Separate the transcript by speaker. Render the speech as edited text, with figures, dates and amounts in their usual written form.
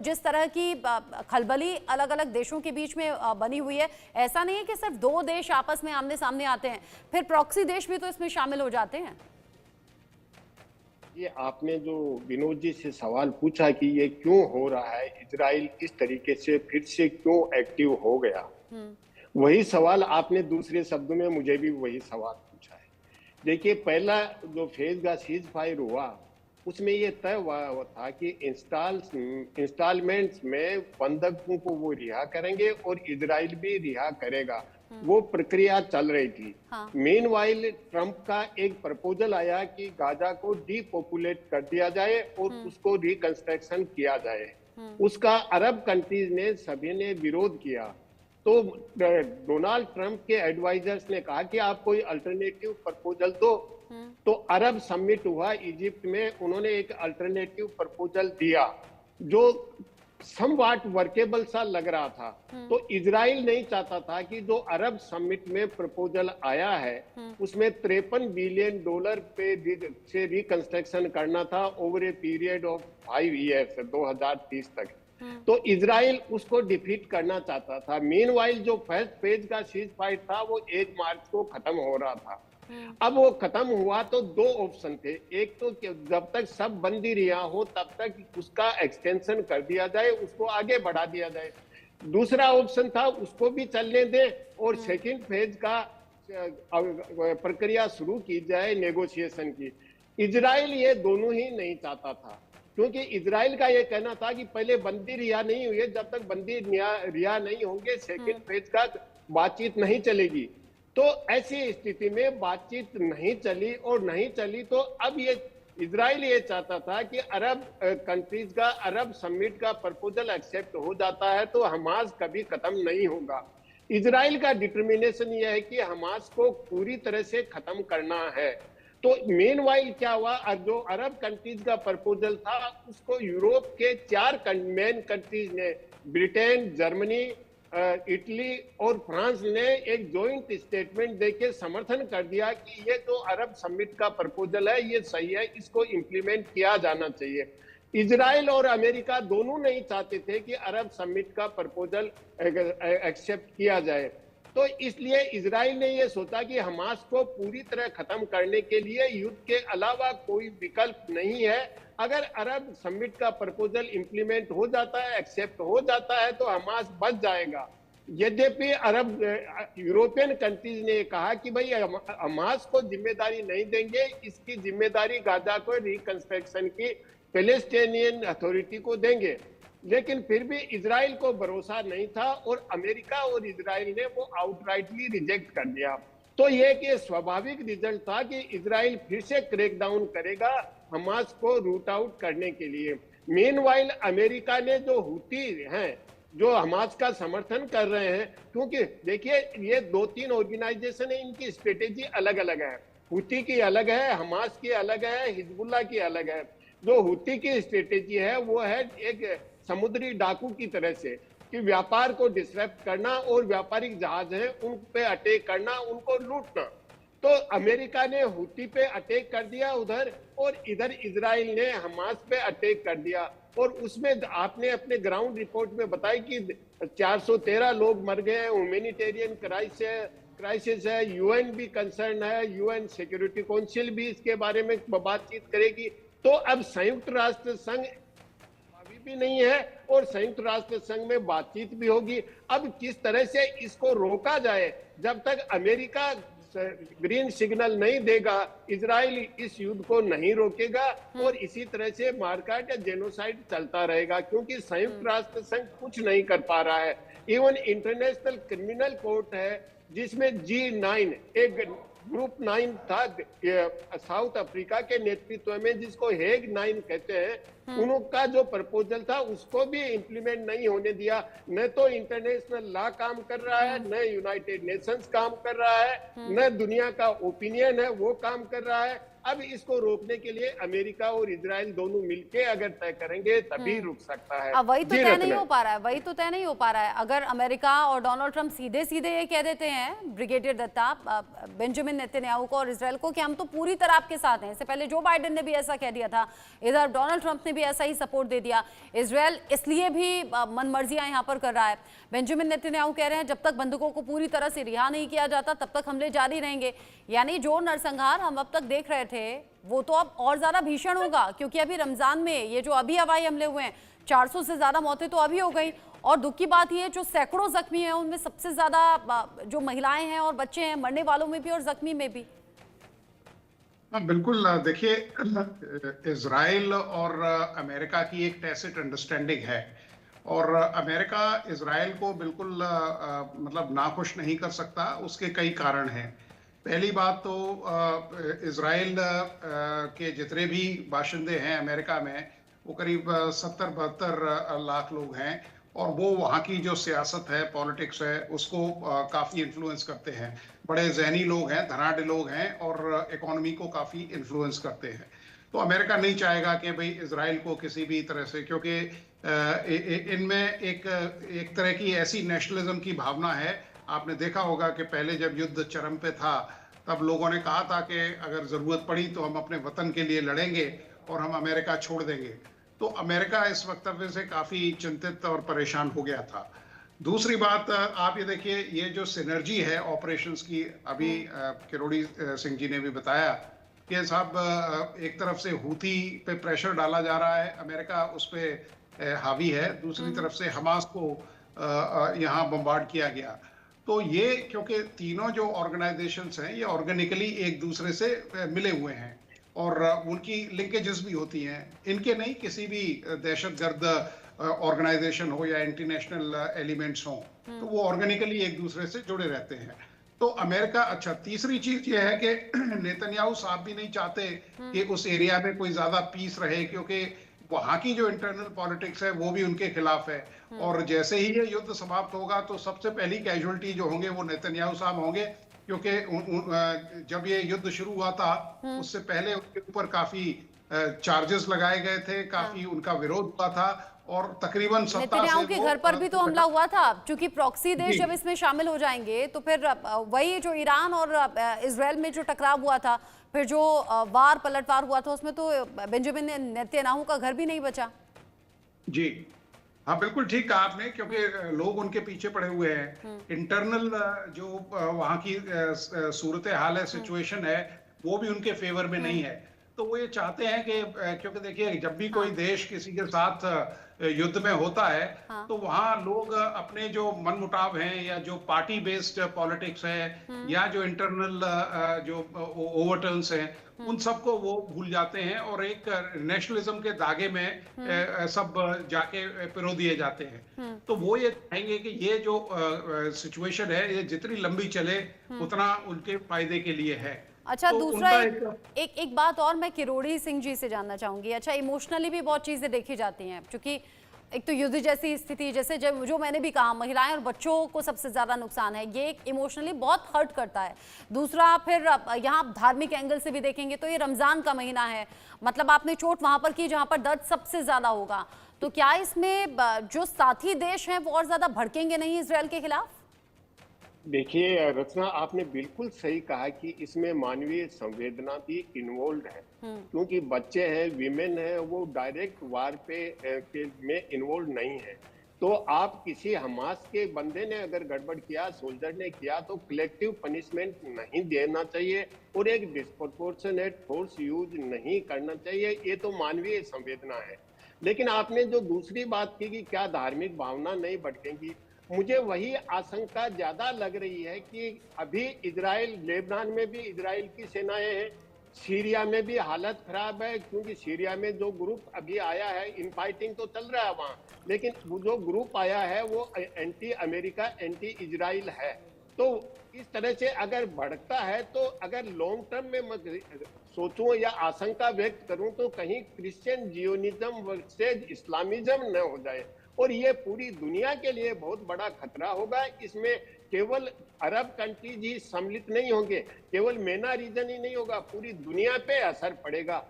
Speaker 1: जिस तरह की खलबली अलग अलग देशों के बीच में बनी हुई है, ऐसा नहीं है कि सिर्फ दो देश आपस में आमने सामने आते हैं, फिर प्रॉक्सी देश भी तो इसमें शामिल हो जाते हैं।
Speaker 2: ये आपने जो विनोद जी से सवाल पूछा कि ये क्यों हो रहा है, इजराइल इस तरीके से फिर से क्यों एक्टिव हो गया, वही सवाल आपने दूसरे शब्दों में मुझे भी वही सवाल पूछा है। देखिए, पहला जो फेज का सीज फायर हुआ उसमें ये तय हुआ था कि इंस्टॉलमेंट्स में बंधकों को वो रिहा करेंगे और इजराइल भी रिहा करेगा। वो प्रक्रिया चल रही थी।
Speaker 1: हाँ।
Speaker 2: मीनवाइल ट्रंप का एक प्रपोजल आया कि गाजा को डीपॉपुलेट कर दिया जाए और उसको रिकंस्ट्रक्शन किया जाए। उसका अरब कंट्रीज ने सभी ने विरोध किया। तो डोनाल्ड ट्रंप के एडवाइजर्स ने कहा कि आप कोई अल्टरनेटिव प्रपोजल दो। तो अरब समिट हुआ इजिप्ट में, उन्होंने एक अल्टरनेटिव प्रपोजल दिया जो समवाट वर्केबल सा लग रहा था। तो इजराइल नहीं चाहता था कि जो अरब समिट में प्रपोजल आया है उसमें $53 बिलियन पे से रिकंस्ट्रक्शन करना था over a period of 5 years 2030 तक। तो इजराइल उसको डिफीट करना चाहता था। मीनवाइल जो फर्स्ट फेज का सीज फायर था वो 1 मार्च को खत्म हो रहा था। अब वो खत्म हुआ तो दो ऑप्शन थे। एक तो जब तक सब बंदी रिहा हो तब तक उसका एक्सटेंशन कर दिया जाए, उसको आगे बढ़ा दिया जाए। दूसरा ऑप्शन था उसको भी चलने दें और सेकंड फेज का प्रक्रिया शुरू की जाए नेगोशिएशन की। इजराइल ये दोनों ही नहीं चाहता था, क्योंकि इजराइल का ये कहना था कि पहले बंदी रिहा नहीं हुई है, जब तक बंदी रिहा नहीं होंगे सेकंड फेज का बातचीत नहीं चलेगी। तो ऐसी स्थिति में बातचीत नहीं चली और नहीं चली तो अब ये इजराइल ये चाहता था कि अरब कंट्रीज का अरब समिट का प्रपोजल एक्सेप्ट हो जाता है तो हमास कभी खत्म नहीं होगा। इजराइल का डिटर्मिनेशन यह है कि हमास को पूरी तरह से खत्म करना है। तो मेनवाइल क्या हुआ, जो अरब कंट्रीज का प्रपोजल था उसको यूरोप के 4 मेन कंट्रीज ने, ब्रिटेन, जर्मनी, इटली और फ्रांस ने एक जॉइंट स्टेटमेंट देके समर्थन कर दिया कि ये जो अरब समिट का प्रपोजल है ये सही है, इसको इंप्लीमेंट किया जाना चाहिए। इजराइल और अमेरिका दोनों नहीं चाहते थे कि अरब समिट का प्रपोजल एक्सेप्ट किया जाए। तो इसलिए इजराइल ने यह सोचा कि हमास को पूरी तरह खत्म करने के लिए युद्ध के अलावा कोई विकल्प नहीं है। अगर अरब समिट का प्रपोजल इंप्लीमेंट हो जाता है, एक्सेप्ट हो जाता है तो हमास बच जाएगा। यद्यपि अरब यूरोपियन कंट्रीज ने कहा कि भाई हमास को जिम्मेदारी नहीं देंगे, इसकी जिम्मेदारी गाजा को रिकंस्ट्रक्शन की पैलेस्टीनियन अथॉरिटी को देंगे। लेकिन फिर भी इजराइल को भरोसा नहीं था और अमेरिका और इजराइल ने वो आउटराइटली रिजेक्ट कर दिया। तो ये कि स्वाभाविक रिजल्ट था कि इजराइल फिर से क्रैकडाउन करेगा हमास को रूट आउट करने के लिए। मीनवाइल अमेरिका ने जो हुती हैं जो हमास का समर्थन कर रहे हैं, क्योंकि देखिए ये 2-3 ऑर्गेनाइजेशन है, इनकी स्ट्रेटेजी अलग अलग है। हुती की अलग है, हमास की अलग है, हिजबुल्लाह की अलग है। जो हुती की स्ट्रेटेजी है वो है एक समुद्री डाकू की तरह से कि व्यापार को डिसरप्ट करना और व्यापारिक जहाज हैं उन पे अटैक करना, उनको लूटना। तो अमेरिका ने हुती पे अटैक कर दिया उधर, और इधर इजराइल ने हमास पे अटैक कर दिया। और उसमें आपने अपने ग्राउंड रिपोर्ट में बताई कि 413 लोग मर गए, ह्यूमैनिटेरियन क्राइसिस है, यूएन भी कंसर्न है, यूएन सिक्योरिटी काउंसिल भी इसके बारे में बातचीत करेगी। तो अब संयुक्त राष्ट्र संघ भी नहीं है और संयुक्त राष्ट्र संघ में बातचीत भी होगी। अब किस तरह से इसको रोका जाए, जब तक अमेरिका ग्रीन सिग्नल नहीं देगा इजराइल इस युद्ध को नहीं रोकेगा और इसी तरह से मारकाट या जेनोसाइड चलता रहेगा, क्योंकि संयुक्त राष्ट्र संघ कुछ नहीं कर पा रहा है। इवन इंटरनेशनल क्रिमिनल कोर्ट है जिसमें G9 एक ग्रुप 9 था साउथ अफ्रीका के नेतृत्व में, जिसको हेग 9 कहते हैं, उनका जो प्रपोजल था उसको भी इंप्लीमेंट नहीं होने दिया। न तो इंटरनेशनल लॉ काम कर रहा है, न यूनाइटेड नेशंस काम कर रहा है, न दुनिया का ओपिनियन है वो काम कर रहा है। अब इसको रोकने के लिए अमेरिका और इजराइल दोनों मिलके अगर तय करेंगे तभी रुक सकता है।
Speaker 1: अब वही तो
Speaker 2: जी
Speaker 1: तय नहीं
Speaker 2: रत्ना।
Speaker 1: हो पा रहा है, वही तो तय नहीं हो पा रहा है। अगर अमेरिका और डोनाल्ड ट्रंप सीधे सीधे ये कह देते हैं ब्रिगेडियर दत्ता, बेंजामिन नेतन्याहू को और इसराइल को कि हम तो पूरी तरह आपके साथ हैं। इससे पहले जो बाइडेन ने भी ऐसा कह दिया था, इधर डोनाल्ड ट्रंप ने भी ऐसा ही सपोर्ट दे दिया। इसराइल इसलिए भी मनमर्जियां यहाँ पर कर रहा है। बेंजामिन नेतन्याहू कह रहे हैं जब तक बंधकों को पूरी तरह से रिहा नहीं किया जाता तब तक हमले जारी रहेंगे। यानी जो नरसंहार हम अब तक देख रहे थे वो तो अब और ज्यादा भीषण होगा, क्योंकि अभी रमजान में ये जो अभी हवाई हमले हुए हैं, 400 से ज्यादा मौतें तो अभी हो गई। और दुख की बात ये जो सैकड़ों जख्मी हैं उनमें सबसे ज्यादा जो महिलाएं हैं और बच्चे हैं, मरने वालों में भी और जख्मी में भी।
Speaker 3: हाँ बिल्कुल, देखिए इजराइल और अमेरिका की एक टैसिट अंडरस्टैंडिंग है और अमेरिका इजराइल को बिल्कुल मतलब नाखुश नहीं कर सकता। उसके कई कारण हैं। पहली बात तो इजराइल के जितने भी बाशिंदे हैं अमेरिका में वो करीब 70-72 लाख लोग हैं और वो वहाँ की जो सियासत है, पॉलिटिक्स है, उसको काफ़ी इन्फ्लुएंस करते हैं। बड़े जहनी लोग हैं, धनाढ़ लोग हैं और इकोनॉमी को काफ़ी इन्फ्लुएंस करते हैं। तो अमेरिका नहीं चाहेगा कि भाई इजराइल को किसी भी तरह से, क्योंकि इनमें एक तरह की ऐसी नेशनलिज्म की भावना है। आपने देखा होगा कि पहले जब युद्ध चरम पे था तब लोगों ने कहा था कि अगर ज़रूरत पड़ी तो हम अपने वतन के लिए लड़ेंगे और हम अमेरिका छोड़ देंगे। तो अमेरिका इस वक्तव्य से काफ़ी चिंतित और परेशान हो गया था। दूसरी बात, आप ये देखिए, ये जो सिनर्जी है ऑपरेशंस की, अभी किरोड़ी सिंह जी ने भी बताया कि साहब एक तरफ से हूथी पे प्रेशर डाला जा रहा है, अमेरिका उस पे हावी है, दूसरी तरफ से हमास को यहाँ बम्बार्ड किया गया। तो ये क्योंकि तीनों जो ऑर्गेनाइजेशंस हैं ये ऑर्गेनिकली एक दूसरे से मिले हुए हैं और उनकी लिंकेजेस भी होती हैं। इनके नहीं, किसी भी दहशतगर्द ऑर्गेनाइजेशन हो या इंटरनेशनल एलिमेंट्स हो तो वो ऑर्गेनिकली एक दूसरे से जुड़े रहते हैं। तो अमेरिका, अच्छा तीसरी चीज ये है कि नेतन्याहू साहब भी नहीं चाहते कि उस एरिया में कोई ज्यादा पीस रहे, क्योंकि वहां की जो इंटरनल पॉलिटिक्स है वो भी उनके खिलाफ है और जैसे ही ये युद्ध समाप्त होगा तो सबसे पहली कैजुअलिटी जो होंगे वो नेतन्याहू साहब होंगे, क्योंकि जब ये युद्ध शुरू हुआ था उससे पहले उनके ऊपर काफी चार्जेस लगाए गए थे, काफी उनका विरोध हुआ था और तकरीबन
Speaker 1: नेतन्याहू के घर पर भी तो हमला हुआ था। क्योंकि प्रॉक्सी देश जब इसमें शामिल हो जाएंगे तो फिर वही जो ईरान और इजराइल में जो टकराव हुआ था, फिर जो पलटवार हुआ था, उसमें तो बेंजामिन नेतन्याहू का घर भी नहीं बचा।
Speaker 3: जी हाँ, बिल्कुल ठीक कहा आपने, क्योंकि लोग उनके पीछे पड़े हुए हैं। इंटरनल जो वहाँ की सूरत हाल है, सिचुएशन है, वो भी उनके फेवर में नहीं है। तो वो ये चाहते हैं कि क्योंकि देखिए जब भी कोई देश किसी के साथ युद्ध में होता है तो वहाँ लोग अपने जो मनमुटाव हैं या जो पार्टी बेस्ड पॉलिटिक्स है या जो इंटरनल जो ओवरटर्न्स हैं उन सबको वो भूल जाते हैं और एक नेशनलिज्म के धागे में सब जाके पिरो दिए जाते हैं। तो वो ये चाहेंगे कि ये जो सिचुएशन है ये जितनी लंबी चले उतना उनके फायदे के लिए है।
Speaker 1: अच्छा,
Speaker 3: तो
Speaker 1: दूसरा एक बात और मैं किरोड़ी सिंह जी से जानना चाहूंगी। अच्छा, इमोशनली भी बहुत चीजें देखी जाती हैं, क्योंकि एक तो युद्ध जैसी स्थिति, जैसे जो मैंने भी कहा, महिलाएं और बच्चों को सबसे ज्यादा नुकसान है, ये इमोशनली बहुत हर्ट करता है। दूसरा फिर यहाँ धार्मिक एंगल से भी देखेंगे तो ये रमजान का महीना है, मतलब आपने चोट वहां पर की जहां पर दर्द सबसे ज्यादा होगा। तो क्या इसमें जो साथी देश हैं वो और ज्यादा भड़केंगे नहीं इसराइल के खिलाफ?
Speaker 2: देखिए रचना, आपने बिल्कुल सही कहा कि इसमें मानवीय संवेदना भी इन्वॉल्व है, क्योंकि बच्चे हैं, विमेन है, वो डायरेक्ट वार में इन्वॉल्व नहीं है। तो आप किसी हमास के बंदे ने अगर गड़बड़ किया, सोल्जर ने किया, तो कलेक्टिव पनिशमेंट नहीं देना चाहिए और एक डिस्प्रोपोर्शनेट फोर्स यूज नहीं करना चाहिए। ये तो मानवीय संवेदना है। लेकिन आपने जो दूसरी बात की कि क्या धार्मिक भावना नहीं भटकेंगी, मुझे वही आशंका ज्यादा लग रही है कि अभी इजराइल, लेबनान में भी इजराइल की सेनाएं हैं, सीरिया में भी हालत खराब है, क्योंकि सीरिया में जो ग्रुप अभी आया है, इनफाइटिंग तो चल रहा है वहां, लेकिन वो जो ग्रुप आया है वो एंटी अमेरिका, एंटी इजराइल है। तो इस तरह से अगर बढ़ता है तो अगर लॉन्ग टर्म में मैं सोचूं या आशंका व्यक्त करूं तो कहीं क्रिश्चियन जियोनिज्म वर्सेज इस्लामिज्म न हो जाए और ये पूरी दुनिया के लिए बहुत बड़ा खतरा होगा। इसमें केवल अरब कंट्रीज ही सम्मिलित नहीं होंगे, केवल MENA रीजन ही नहीं होगा, पूरी दुनिया पे असर पड़ेगा।